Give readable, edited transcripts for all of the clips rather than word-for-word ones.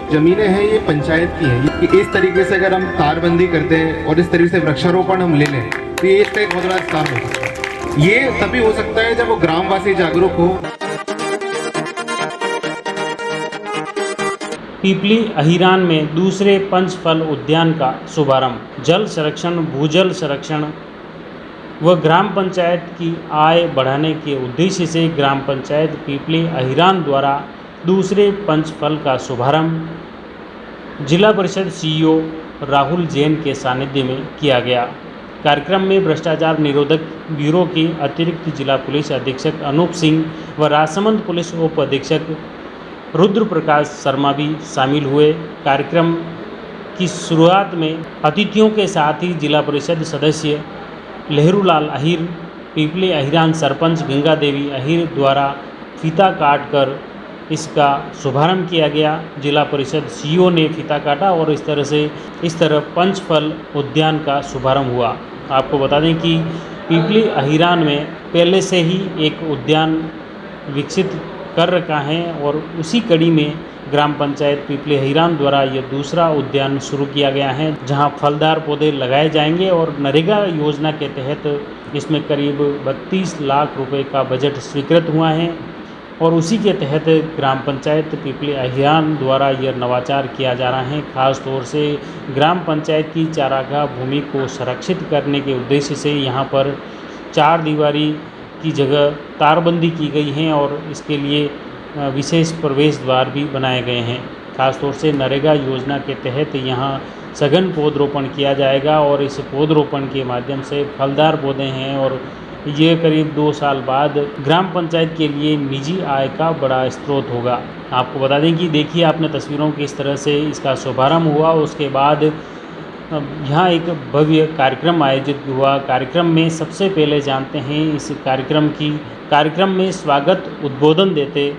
जमीनें हैं ये पंचायत की हैं। ये इस तरीके से अगर हम तारबंदी करते हैं और इस तरीके से वृक्षारोपण हम ले लें तो ये इसका एक बहुत बड़ा स्थान हो सकता है। ये तभी हो सकता है जब वो ग्रामवासी जागरूक हो। पीपली अहिरान में दूसरे पंचफल उद्यान का शुभारंभ। जल संरक्षण, भूजल संरक्षण व ग्राम पंचायत की आय बढ़ाने के उद्देश्य से ग्राम पंचायत पीपली अहिरान द्वारा दूसरे पंचफल का शुभारंभ जिला परिषद सीईओ राहुल जैन के सानिध्य में किया गया। कार्यक्रम में भ्रष्टाचार निरोधक ब्यूरो के अतिरिक्त जिला पुलिस अधीक्षक अनूप सिंह व राजसमंद पुलिस उप अधीक्षक रुद्र प्रकाश शर्मा भी शामिल हुए। कार्यक्रम की शुरुआत में अतिथियों के साथ ही जिला परिषद सदस्य लहरूलाल अहिर, पीपली अहिरान सरपंच गंगा देवी अहिर द्वारा फीता काट कर इसका शुभारंभ किया गया। जिला परिषद सीईओ ने फीता काटा और इस तरह पंचफल उद्यान का शुभारंभ हुआ। आपको बता दें कि पीपली अहिरान में पहले से ही एक उद्यान विकसित कर रखा है और उसी कड़ी में ग्राम पंचायत पीपली अहिरान द्वारा यह दूसरा उद्यान शुरू किया गया है, जहां फलदार पौधे लगाए जाएंगे और नरेगा योजना के तहत इसमें करीब 32 लाख रुपए का बजट स्वीकृत हुआ है और उसी के तहत ग्राम पंचायत पीपली अहिरान द्वारा यह नवाचार किया जा रहा है। खास तौर से ग्राम पंचायत की चारागाह भूमि को संरक्षित करने के उद्देश्य से यहाँ पर 4 दीवारी की जगह तारबंदी की गई है और इसके लिए विशेष प्रवेश द्वार भी बनाए गए हैं। खासतौर से नरेगा योजना के तहत यहाँ सघन पौधरोपण किया जाएगा और इस पौधरोपण के माध्यम से फलदार पौधे हैं और ये करीब 2 साल बाद ग्राम पंचायत के लिए निजी आय का बड़ा स्रोत होगा। आपको बता दें कि देखिए आपने तस्वीरों की इस तरह से इसका शुभारंभ हुआ। उसके बाद यहाँ एक भव्य कार्यक्रम आयोजित हुआ। कार्यक्रम में सबसे पहले जानते हैं इस कार्यक्रम में स्वागत उद्बोधन देते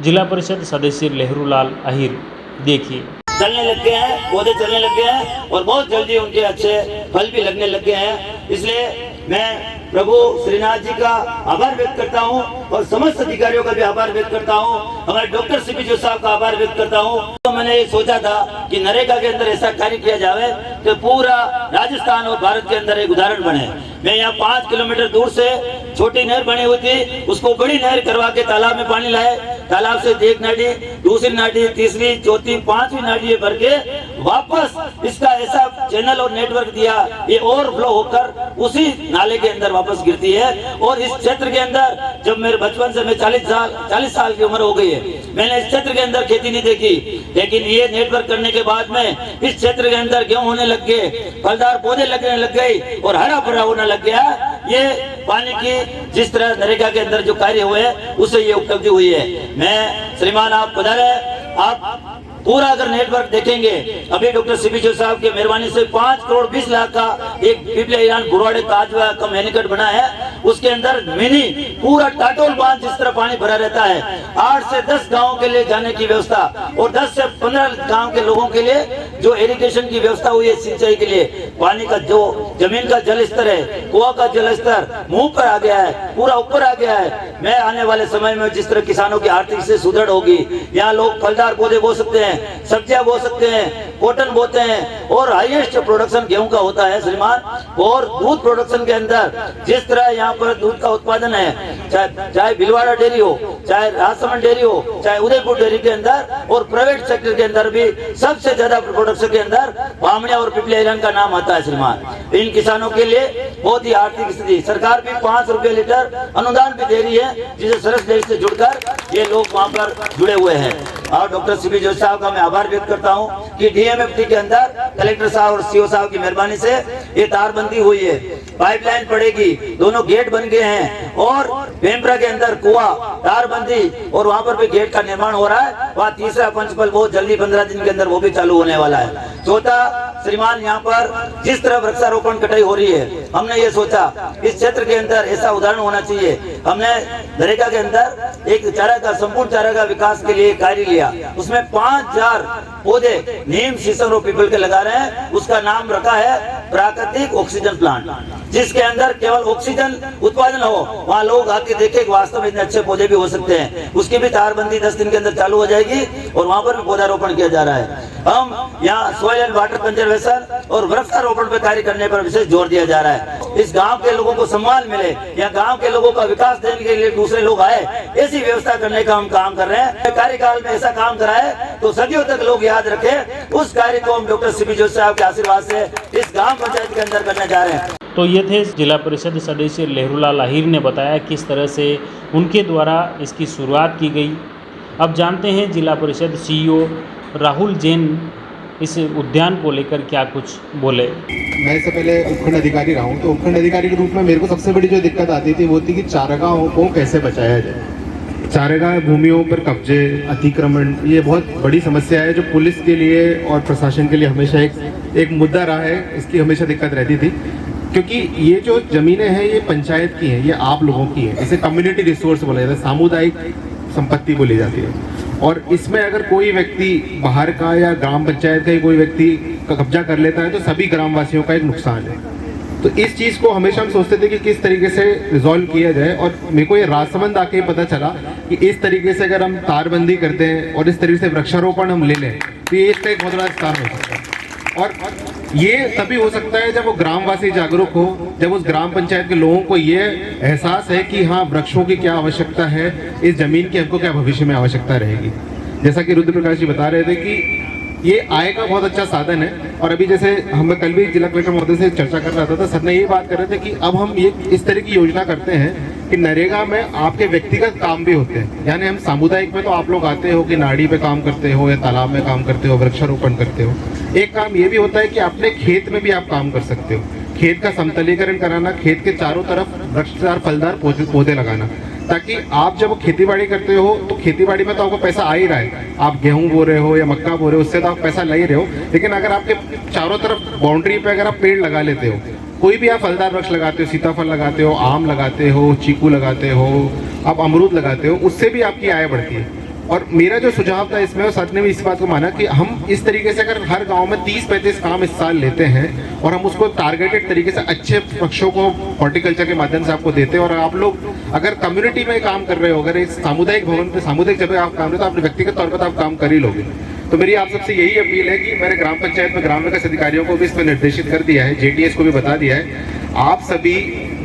जिला परिषद सदस्य लहरूलाल अहिर। देखिए, चलने लग गए हैं, पौधे चलने लग गए हैं और बहुत जल्दी उनके अच्छे फल भी लगने लग गए हैं। इसलिए मैं प्रभु श्रीनाथ जी का आभार व्यक्त करता हूं और समस्त अधिकारियों का भी आभार व्यक्त करता हूं। हमारे डॉक्टर सीपी जोशी साहब का आभार व्यक्त करता हूं। तो मैंने ये सोचा था कि नरेगा के अंदर ऐसा कार्य किया जाए तो पूरा राजस्थान और भारत के अंदर एक उदाहरण बने। मैं यहाँ 5 किलोमीटर दूर से छोटी नहर बनी हुई थी, उसको बड़ी नहर करवा के तालाब में पानी लाए। तालाब से एक नाली, दूसरी नाली, तीसरी, चौथी, 5वीं नाली भर के वापस इसका ऐसा चैनल और नेटवर्क दिया, ये ओवरफ्लो होकर उसी नाले के अंदर वापस गिरती है। और इस क्षेत्र के अंदर जब मेरे बचपन से मैं 40 साल की उम्र हो गई है, मैंने इस क्षेत्र के अंदर खेती नहीं देखी, लेकिन ये नेटवर्क करने के बाद में इस क्षेत्र के अंदर गेहूं होने लग गए, फलदार पौधे लगने लग गए और हरा भरा होने लग गया। ये पानी की जिस तरह नरेगा के अंदर जो कार्य हुए उससे ये उपलब्धि हुई है। मैं श्रीमान आप पधारे, आप पूरा अगर नेटवर्क देखेंगे, अभी डॉक्टर सीपी जोशी साहब की मेहरबानी से 5 करोड़ 20 लाख का एक पीपली अहिरान बुरवाड़े ताजवा का मैनिकट बना है। उसके अंदर मिनी पूरा टाटोल बांध जिस तरह पानी भरा रहता है, 8 से 10 गांवों के लिए जाने की व्यवस्था और 10 से 15 गांव के लोगों के लिए जो इरिगेशन की व्यवस्था हुई है, सिंचाई के लिए पानी का जो जमीन का जल स्तर है, कुआं का जल स्तर मुंह पर आ गया है, पूरा ऊपर आ गया है। मैं आने वाले समय में जिस तरह किसानों की आर्थिक से सुदृढ़ होगी, यहाँ लोग फलदार पौधे बो सकते हैं, सब्जियां बो सकते हैं, कॉटन बोते हैं और हाईएस्ट प्रोडक्शन गेहूं का होता है श्रीमान। और दूध प्रोडक्शन के अंदर जिस तरह यहाँ पर दूध का उत्पादन है, चाहे भिलवाड़ा डेयरी हो, चाहे राजसमंद डेयरी हो, चाहे उदयपुर डेयरी के अंदर और प्राइवेट सेक्टर के अंदर भी सबसे ज्यादा प्रोडक्शन के अंदर बामणिया और पीपली अहिरान का नाम आता है श्रीमान। इन किसानों के लिए बहुत ही आर्थिक स्थिति, सरकार भी 5 रुपए लीटर अनुदान भी दे रही है, जिसे सरस डेयरी से जुड़कर ये लोग वहाँ पर जुड़े हुए हैं। और डॉक्टर सीपी जोशी साहब का मैं आभार व्यक्त करता हूं कि डीएमएफटी के अंदर कलेक्टर साहब और सीओ साहब की मेहरबानी से ये तारबंदी हुई है, पाइपलाइन पड़ेगी, दोनों गेट बन गए हैं और पेम्प्रा के अंदर कुआं, तारबंदी और वहां पर भी गेट का निर्माण हो रहा है। वहाँ तीसरा पंचफल बहुत जल्दी 15 दिन के अंदर वो भी चालू होने वाला है। चौथा श्रीमान, यहाँ पर जिस तरह वृक्षारोपण कटाई हो रही है, हमने ये सोचा इस क्षेत्र के अंदर ऐसा उदाहरण होना चाहिए हमने नरेगा के अंदर एक चारागाह, संपूर्ण चारागाह विकास के लिए कार्य लिया। उसमें 5000 पौधे नीम, शीशम और पीपल के लगा रहे हैं। उसका नाम रखा है प्राकृतिक ऑक्सीजन प्लांट, जिसके अंदर केवल ऑक्सीजन उत्पादन हो, वहाँ लोग आके देखे कि वास्तव में इतने अच्छे पौधे भी हो सकते हैं। उसकी भी तारबंदी 10 दिन के अंदर चालू हो जाएगी और वहाँ पर भी पौधारोपण किया जा रहा है। हम यहाँ सॉइल एंड वाटर कंजर्वेशन और वृक्षारोपण पे कार्य करने पर विशेष जोर दिया जा रहा है। इस गांव के लोगों को सम्मान मिले, यहाँ गांव के लोगों का विकास देने के लिए दूसरे लोग आए, ऐसी व्यवस्था करने का हम काम कर रहे हैं। कार्यकाल में ऐसा काम करा है तो सदियों तक लोग याद रखें। उस कार्य को हम डॉक्टर सीपी जोशी साहब के आशीर्वाद से इस गांव पंचायत के अंदर करने जा रहे हैं। तो ये थे जिला परिषद सदस्य लहरूलाल अहीर ने बताया किस तरह से उनके द्वारा इसकी शुरुआत की गई। अब जानते हैं जिला परिषद सीईओ राहुल जैन इस उद्यान को लेकर क्या कुछ बोले। मैं इससे पहले उपखंड अधिकारी रहा हूँ, तो उपखंड अधिकारी के रूप में मेरे को सबसे बड़ी जो दिक्कत आती थी वो थी कि चारागाहों को कैसे बचाया जाए। चारागाह भूमियों पर कब्जे, अतिक्रमण, ये बहुत बड़ी समस्या है जो पुलिस के लिए और प्रशासन के लिए हमेशा एक मुद्दा रहा है। इसकी हमेशा दिक्कत रहती थी क्योंकि ये जो ज़मीनें हैं ये पंचायत की हैं, ये आप लोगों की है। इसे कम्युनिटी रिसोर्स बोला जाता है, सामुदायिक संपत्ति बोली जाती है। और इसमें अगर कोई व्यक्ति बाहर का या ग्राम पंचायत का ही कोई व्यक्ति कब्जा कर लेता है तो सभी ग्रामवासियों का एक नुकसान है। तो इस चीज़ को हमेशा हम सोचते थे कि किस तरीके से रिजॉल्व किया जाए। और मेरे को ये राजसमंद आके पता चला कि इस तरीके से अगर हम तारबंदी करते हैं और इस तरीके से वृक्षारोपण हम ले लें तो ये इसका एक बहुत बड़ा स्थान हो सकता है। और ये तभी हो सकता है जब वो ग्रामवासी जागरूक हो, जब उस ग्राम पंचायत के लोगों को ये एहसास है कि हाँ, वृक्षों की क्या आवश्यकता है, इस जमीन की हमको क्या भविष्य में आवश्यकता रहेगी। जैसा कि रुद्र प्रकाश जी बता रहे थे कि ये आय का बहुत अच्छा साधन है। और अभी जैसे हम कल भी जिला कलेक्टर महोदय से चर्चा कर रहा था, सर ने ये बात कर रहे थे कि अब हम ये इस तरह की योजना करते हैं कि नरेगा में आपके व्यक्तिगत काम भी होते हैं। यानी हम सामुदायिक में तो आप लोग आते हो कि नाड़ी पे काम करते हो या तालाब में काम करते हो, वृक्षारोपण करते हो। एक काम ये भी होता है कि अपने खेत में भी आप काम कर सकते हो। खेत का समतलीकरण कराना, खेत के चारों तरफ वृक्षदार फलदार पौधे लगाना, ताकि आप जब खेतीबाड़ी करते हो तो खेतीबाड़ी में तो आपको पैसा आ ही रहा है। आप गेहूं बो रहे हो या मक्का बो रहे हो, उससे तो आप पैसा ले ही रहे हो। लेकिन अगर आपके चारों तरफ बाउंड्री पे अगर आप पेड़ लगा लेते हो, कोई भी आप फलदार वृक्ष लगाते हो, सीताफल लगाते हो, आम लगाते हो, चीकू लगाते हो, आप अमरूद लगाते हो, उससे भी आपकी आय बढ़ती है। और मेरा जो सुझाव था इसमें, और सर ने भी इस बात को माना कि हम इस तरीके से अगर हर गांव में 30-35 काम इस साल लेते हैं और हम उसको टारगेटेड तरीके से अच्छे वृक्षों को हॉर्टिकल्चर के माध्यम से आपको देते हैं, और आप लोग अगर कम्युनिटी में काम कर रहे हो, अगर इस सामुदायिक भवन पे, सामुदायिक जगह आप काम कर रहे हो, तो अपने व्यक्तिगत तौर पर तो आप काम कर ही लोगे। तो मेरी आप सबसे यही अपील है कि मैंने ग्राम पंचायत में ग्राम विकास अधिकारियों को भी इसमें निर्देशित कर दिया है, जेटीएस को भी बता दिया है। आप सभी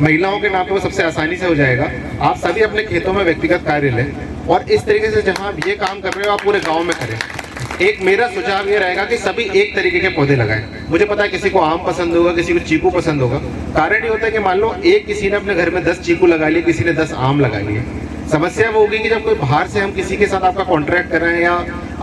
महिलाओं के नाम पे वो सबसे आसानी से हो जाएगा। आप सभी अपने खेतों में व्यक्तिगत कार्य लें और इस तरीके से जहां आप ये काम कर रहे हो आप पूरे गांव में करें। एक मेरा सुझाव ये रहेगा कि सभी एक तरीके के पौधे लगाएं। मुझे पता है किसी को आम पसंद होगा, किसी को चीकू पसंद होगा। कारण ये होता है कि मान लो किसी ने अपने घर में 10 चीकू लगा लिए, किसी ने 10 आम लगा लिए। समस्या वो होगी कि जब कोई बाहर से हम किसी के साथ आपका कॉन्ट्रैक्ट कर रहे हैं या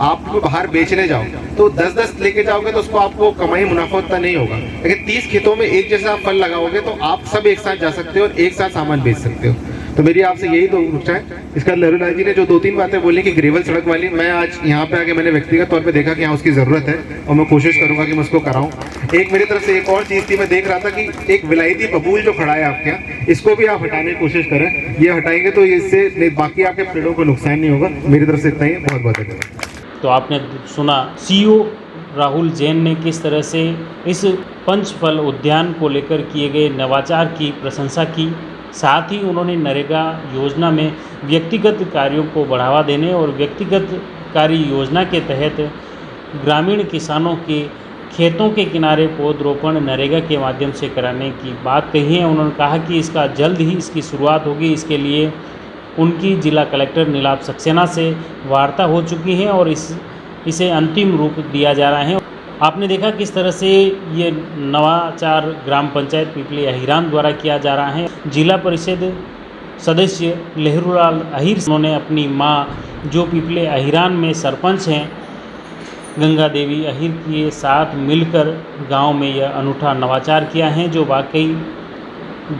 आप बाहर बेचने जाओ तो 10-10 लेके जाओगे तो उसको आपको कमाई मुनाफा उतना नहीं होगा। लेकिन 30 खेतों में एक जैसा आप फल लगाओगे तो आप सब एक साथ जा सकते हो और एक साथ सामान बेच सकते हो। तो मेरी आपसे यही दो इच्छा है। इसका लहरूलाल जी ने जो 2-3 बातें बोली कि ग्रेवल सड़क वाली, मैं आज यहाँ पे आके मैंने व्यक्तिगत तौर पे देखा कि यहाँ उसकी ज़रूरत है और मैं कोशिश करूँगा कि मैं उसको कराऊँ। एक मेरी तरफ से एक और चीज़ थी, मैं देख रहा था कि एक विलायती बबूल जो खड़ा है आपके यहाँ, इसको भी आप हटाने की कोशिश करें। ये हटाएंगे तो इससे बाकी आपके पेड़ों को नुकसान नहीं होगा। मेरी तरफ से इतना ही, बहुत बहुत धन्यवाद। तो आपने सुना सीईओ राहुल जैन ने किस तरह से इस पंचफल उद्यान को लेकर किए गए नवाचार की प्रशंसा की। साथ ही उन्होंने नरेगा योजना में व्यक्तिगत कार्यों को बढ़ावा देने और व्यक्तिगत कार्य योजना के तहत ग्रामीण किसानों के खेतों के किनारे पौधरोपण नरेगा के माध्यम से कराने की बात कही है। उन्होंने कहा कि इसका जल्द ही इसकी शुरुआत होगी। इसके लिए उनकी जिला कलेक्टर नीलाभ सक्सेना से वार्ता हो चुकी है और इसे अंतिम रूप दिया जा रहा है। आपने देखा किस तरह से ये नवाचार ग्राम पंचायत पिपली अहिरान द्वारा किया जा रहा है। जिला परिषद सदस्य लहरूलाल अहीर, उन्होंने अपनी मां जो पिपली अहिरान में सरपंच हैं गंगा देवी अहीर के साथ मिलकर गांव में यह अनूठा नवाचार किया है, जो वाकई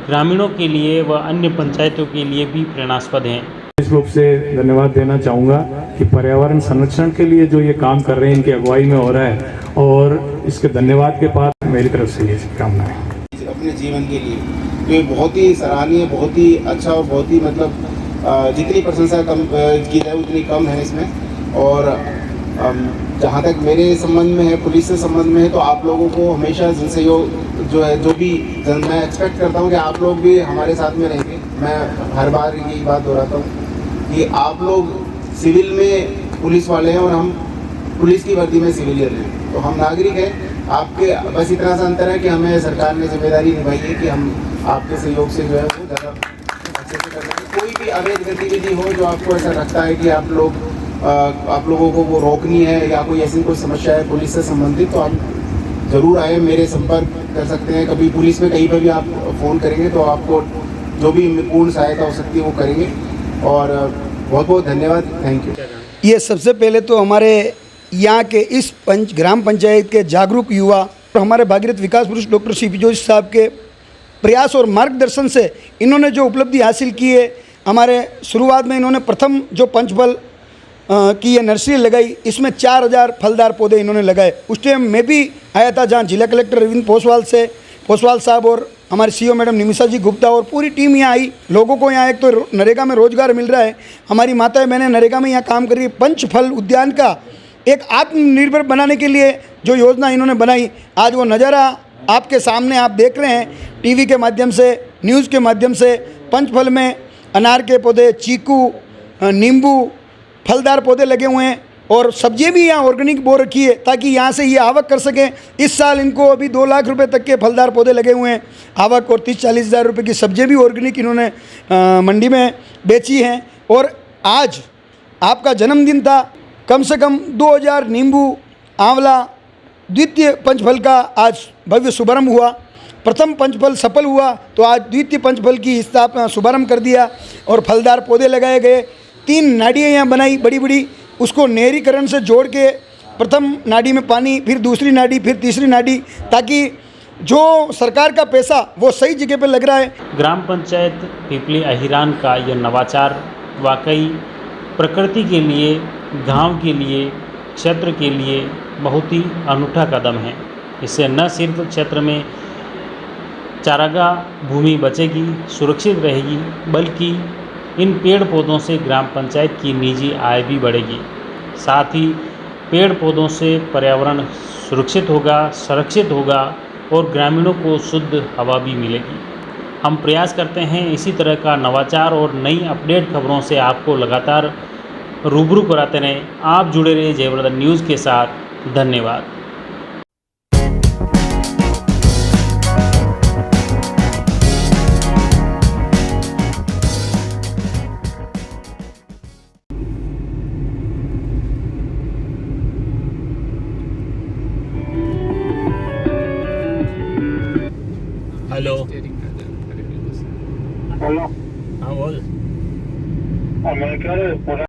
ग्रामीणों के लिए व अन्य पंचायतों के लिए भी प्रेरणास्पद हैं। इस रूप से धन्यवाद देना चाहूँगा कि पर्यावरण संरक्षण के लिए जो ये काम कर रहे हैं इनकी अगुवाई में हो रहा है, और इसके धन्यवाद के बाद मेरी तरफ से ये कामना है। अपने जीवन के लिए तो ये बहुत ही सराहनीय, बहुत ही अच्छा और बहुत ही मतलब जितनी प्रशंसा कम की जाए उतनी कम है इसमें। और जहाँ तक मेरे संबंध में है, पुलिस से संबंध में है, तो आप लोगों को हमेशा जनसहयोग जो है, जो भी मैं एक्सपेक्ट करता हूँ कि आप लोग भी हमारे साथ में रहेंगे। मैं हर बार यही बात दोहराता हूँ कि आप लोग सिविल में पुलिस वाले हैं और हम पुलिस की वर्दी में सिविलियन हैं, तो हम नागरिक हैं। आपके बस इतना सा अंतर है कि हमें सरकार ने जिम्मेदारी निभाई है कि हम आपके सहयोग से जो है वो ज़्यादा अच्छे से करना है। कोई भी अवैध गतिविधि हो जो आपको ऐसा लगता है कि आप लोगों को वो रोकनी है या कोई ऐसी कोई समस्या है पुलिस से संबंधित, तो आप ज़रूर आए, मेरे संपर्क कर सकते हैं। कभी पुलिस में कहीं पर भी आप फ़ोन करेंगे तो आपको जो भी पूर्ण सहायता हो सकती है वो करेंगे। और बहुत बहुत धन्यवाद, थैंक यू। ये सबसे पहले तो हमारे यहाँ के इस ग्राम पंचायत के जागरूक युवा और हमारे भागीरथ विकास पुरुष डॉक्टर सी.पी. जोशी साहब के प्रयास और मार्गदर्शन से इन्होंने जो उपलब्धि हासिल की है, हमारे शुरुआत में इन्होंने प्रथम जो पंचफल की ये नर्सरी लगाई, इसमें 4000 फलदार पौधे इन्होंने लगाए। उस टाइम मैं भी आया था जहाँ जिला कलेक्टर रविंद्र पोसवाल साहब और हमारे सीईओ मैडम निमिषा जी गुप्ता और पूरी टीम यहाँ आई। लोगों को यहाँ एक तो नरेगा में रोजगार मिल रहा है, हमारी माताएं बहनें नरेगा में यहाँ काम कर रही है। पंचफल उद्यान का एक आत्मनिर्भर बनाने के लिए जो योजना इन्होंने बनाई, आज वो नज़ारा आपके सामने आप देख रहे हैं टीवी के माध्यम से, न्यूज़ के माध्यम से। पंचफल में अनार के पौधे, चीकू, नींबू, फलदार पौधे लगे हुए हैं और सब्जियां भी यहाँ ऑर्गेनिक बो रखी है ताकि यहाँ से ये आवक कर सकें। इस साल इनको अभी 2 लाख रुपए तक के फलदार पौधे लगे हुए हैं आवक, और 30-40 हज़ार रुपये की सब्जियां भी ऑर्गेनिक इन्होंने मंडी में बेची हैं। और आज आपका जन्मदिन था, कम से कम 2000 नींबू, आंवला, द्वितीय पंचफल का आज भव्य शुभारंभ हुआ। प्रथम पंचफल सफल हुआ तो आज द्वितीय पंचफल की स्थापना शुभारंभ कर दिया और फलदार पौधे लगाए गए। 3 नाडियाँ यहाँ बनाई बड़ी बड़ी, उसको नहरीकरण से जोड़ के प्रथम नाडी में पानी, फिर दूसरी नाडी, फिर तीसरी नाडी, ताकि जो सरकार का पैसा वो सही जगह पे लग रहा है। ग्राम पंचायत पिपली अहिरान का यह नवाचार वाकई प्रकृति के लिए, गांव के लिए, क्षेत्र के लिए बहुत ही अनूठा कदम है। इससे न सिर्फ क्षेत्र में चारागाह भूमि बचेगी, सुरक्षित रहेगी, बल्कि इन पेड़ पौधों से ग्राम पंचायत की निजी आय भी बढ़ेगी। साथ ही पेड़ पौधों से पर्यावरण सुरक्षित होगा, संरक्षित होगा और ग्रामीणों को शुद्ध हवा भी मिलेगी। हम प्रयास करते हैं इसी तरह का नवाचार और नई अपडेट खबरों से आपको लगातार रूबरू कराते रहें। आप जुड़े रहिए जयवर्धन न्यूज़ के साथ। धन्यवाद। Hello hello. हाँ बोल। मैं कह रहा